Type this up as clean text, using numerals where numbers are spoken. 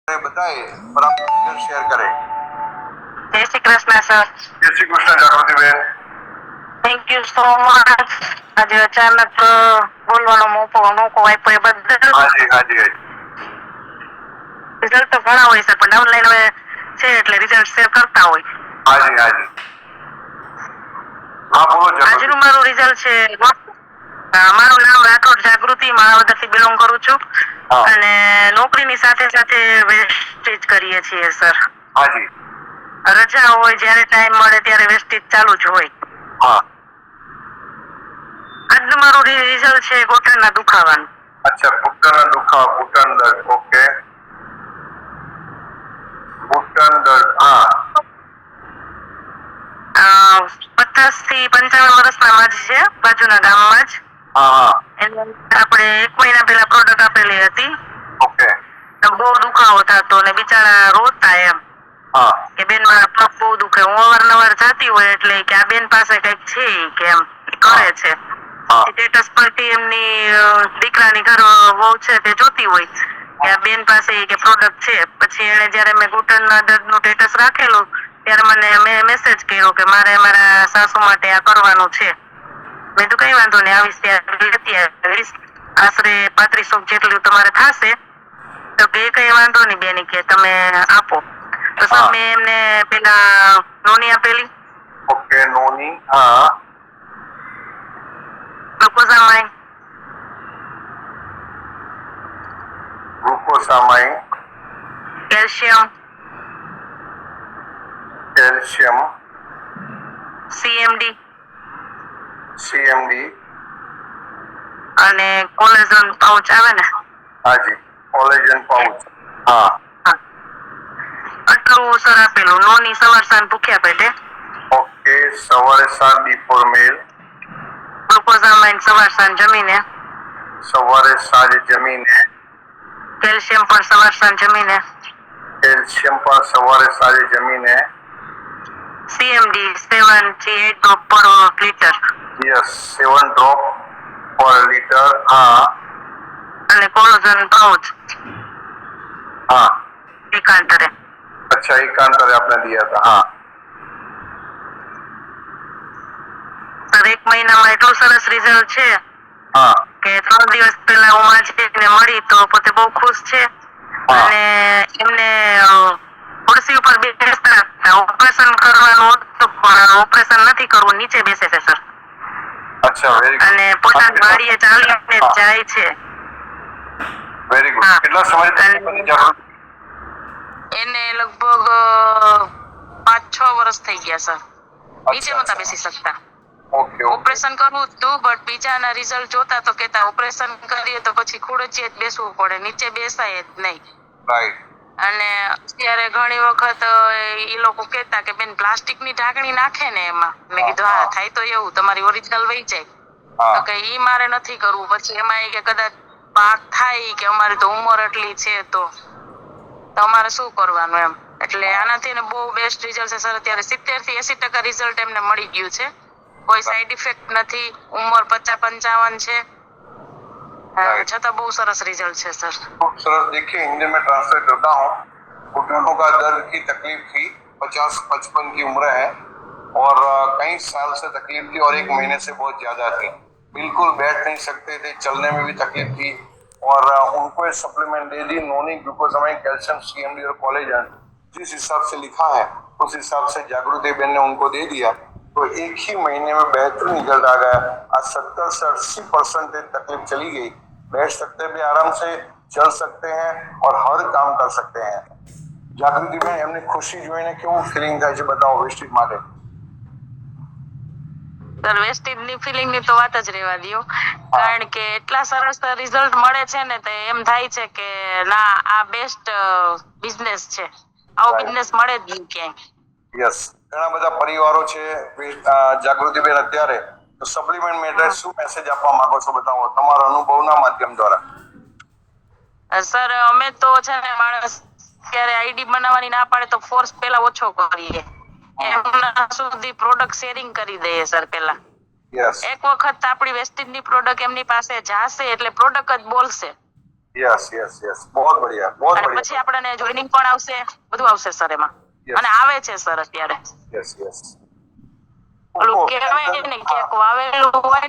बताए और आप शेयर करें। जय श्री कृष्ण सर। जय श्री कृष्ण जागृति Ben. Thank you so much. આજે અચાનક બોલવાનો મોકો આપ્યો એ બદલ. હાજી હાજી હાજી. રિઝલ્ટ તો ઘણા હોય છે પણ ઓનલાઈન હવે છે એટલે રિઝલ્ટ શેર કરતા હોય. હાજી હાજી. હા બોલો જાગૃતિ. આજનું મારું રિઝલ્ટ છે. મારું નામ રાઠોડ જાગૃતિ, માણાવદરથી બિલોંગ કરું છું અને નોકરીની સાથે સાથે વેસ્ટેજ કરીએ છીએ સર. હાજી. રજા હોય જ્યારે ટાઈમ મળે ત્યારે વેસ્ટેજ ચાલુ જ હોય. હા. આજનું મારું રિઝલ્ટ છે ઘૂંટણના દુખાવાનું. અચ્છા, ઘૂંટણના દુખાવા, ઘૂંટણ દર્દ. ઓકે, ઘૂંટણ દર્દ. હા. 50 થી 55 વર્ષના માજી છે, બાજુના ગામમાં જ. હા હા. એને આપણે 1 મહિના પહેલા પ્રોડક્ટ આપેલી હતી. ઓકે. તો બહુ દુખાવો થતો ને બિચારા રોતા એમ હા. કે બેન મારા પગ બહુ દુખે. હું અવારનવાર જતી હોય એટલે કે આ બેન પાસે કઈક છે કે એમ કરે છે. સ્ટેટસ પરથી એમની દીકરાની ઘર વહુ છે તે જોતી હોય કે આ બેન પાસે કે પ્રોડક્ટ છે. પછી એને જયારે મેં ઘૂંટણના દર્દનું સ્ટેટસ રાખેલું ત્યારે મેં મેસેજ કર્યો કે મારે મારા સાસુ માટે આ કરવાનું છે. મેં તો કઈ વાંધો નહીં, આવીશ ત્યારે લેતી આવીશ. આશરે 3500 જેટલું તમારે થશે. તો કે કઈ વાંધો નહીં બેની કે તમે આપો. તો સર મેં એમને પેલા નોની આપેલી. ઓકે, નોની. હા. ગ્લુકોઝામાઇન, ગ્લુકોસામાઇન, કેલ્શિયમ, કેલ્શિયમ, સીએમડી સીએમડી. અને કોલેજન પાઉચ આવે ને. હાજી, કોલેજન પાઉચ. હા. આટલું સર આપેલું. નોની સવાર સાંજ ભૂખ્યા પેટે. ઓકે, સવારે 7 બિફોર મેલ. ગ્લુકોઝામાઇન સવાર સાંજ જમીને. સવારે સાંજે જમીને. કેલ્શિયમ પણ સવાર સાંજ જમીને. કેલ્શિયમ પણ સવારે સાંજે જમીને. સીએમડી 7 થી 8 ડ્રોપ પર લિટર. યસ, 7 ડ્રોપ પર લિટર. હા. અને કોલેજન પાઉચ हाँ. એકાંતરે. अच्छा, एकांतरे आपने दिया था. हाँ. સર 1 મહિનામાં એટલું સરસ રિઝલ્ટ છે હા. કે 3 દિવસ પહેલા હું માજીને મળી તો પોતે બહુ ખુશ છે. અને એમને ખુરશી ઉપર બેસતા ઓપરેશન કરવાનું હતું પણ ઓપરેશન નથી કરવું, નીચે બેસે છે સર. अच्छा, वेरी गुड. અને પોતાની વાડીએ ચાલીને જાય છે. Very good. કેટલા સમયથી જાગૃતિ? એને લગભગ 5-6 વર્ષ થઈ ગયા સર. નીચે નતા બેસી શકતા. ઓકે. ઓપરેશન કરવું હતું બટ બીજાના રિઝલ્ટ જોતા તો કેતા ઓપરેશન કરીએ તો પછી ખુરચીએ જ બેસવું પડે, નીચે બેસાય જ નહીં. રાઈટ. અને અત્યારે ઘણી વખત એ લોકો કહેતા કે બેન પ્લાસ્ટિકની ઢાંકણી નાખે ને એમાં. મેં કીધું હા થાય તો એવું, તમારી ઓરિજિનલ વહી જાય. તો કે ઈ મારે નથી કરવું. પછી એમાં કે કદાચ પાક થાય કે અમારી તો ઉંમર એટલી છે તો અમારે શું કરવાનું એમ. એટલે આનાથી બહુ બેસ્ટ રિઝલ્ટ છે સર. અત્યારે 70 થી 80% રિઝલ્ટ એમને મળી ગયું છે. કોઈ સાઈડ ઇફેક્ટ નથી. ઉંમર 50-55 છે છતાં બહુ સરસ रिजल्ट है सर. खूब सरस. देखिए, हिंदी में ट्रांसलेट करता हूँ. घुटनों का दर्द की तकलीफ थी, 50-55 की उम्र है और कई साल से तकलीफ थी और 1 महीने से बहुत ज्यादा थी. बिल्कुल बैठ नहीं सकते थे, चलने में भी तकलीफ थी और उनको ये सप्लीमेंट दे दी. नोनी, ग्लूकोसामाइन, कैल्शियम, सीएमडी और कोलेजन जिस हिसाब से लिखा है उस हिसाब से जागृति बेन ने उनको दे दिया. तो 1 ही महीने में बेहतरीन रिजल्ट आ गया. आज 70 से 80% तकलीफ चली गई. बैठ सकते भी आराम से, चल सकते हैं और हर काम कर सकते हैं. जागृति बेन, એમની ખુશી જોઈને કેવું ફીલિંગ થાય છે બતાવો વેસ્ટેજ માટે. સર વેસ્ટેજની ફિલિંગની તો વાત જ રહેવા દો. કારણ કે એટલા સરસ રિઝલ્ટ મળે છે ને તો એમ થાય છે કે ના આ બેસ્ટ બિઝનેસ છે. આવો બિઝનેસ મળે જ નહીં ક્યાંય. યસ. ઘણા બધા પરિવારો છે જાગૃતિ બેન અત્યારે તો સપ્લિમેન્ટ માટે શું મેસેજ આપવા માંગો છો બતાવો તમારા અનુભવના માધ્યમ દ્વારા. સર અમે તો છે ને માણસ ત્યારે આઈડી બનાવવાની ના પાડે તો ફોર્સ પેલા ઓછો કરીએ. એમના સુધી પ્રોડક્ટ શેરિંગ કરી દઈએ સર પેલા. યસ. એક વખત આપણી વેસ્ટેજની પ્રોડક્ટ એમની પાસે જાશે એટલે પ્રોડક્ટ જ બોલશે यस यस यस बहुत बढ़िया बहुत અને बढ़िया પછી આપણને જોઈનિંગ પણ આવશે, બધું આવશે સર એમાં. Yes. અને આવે છે સર અત્યારે. यस यस ઓલું કહેવાય ને કે વાવેલું હોય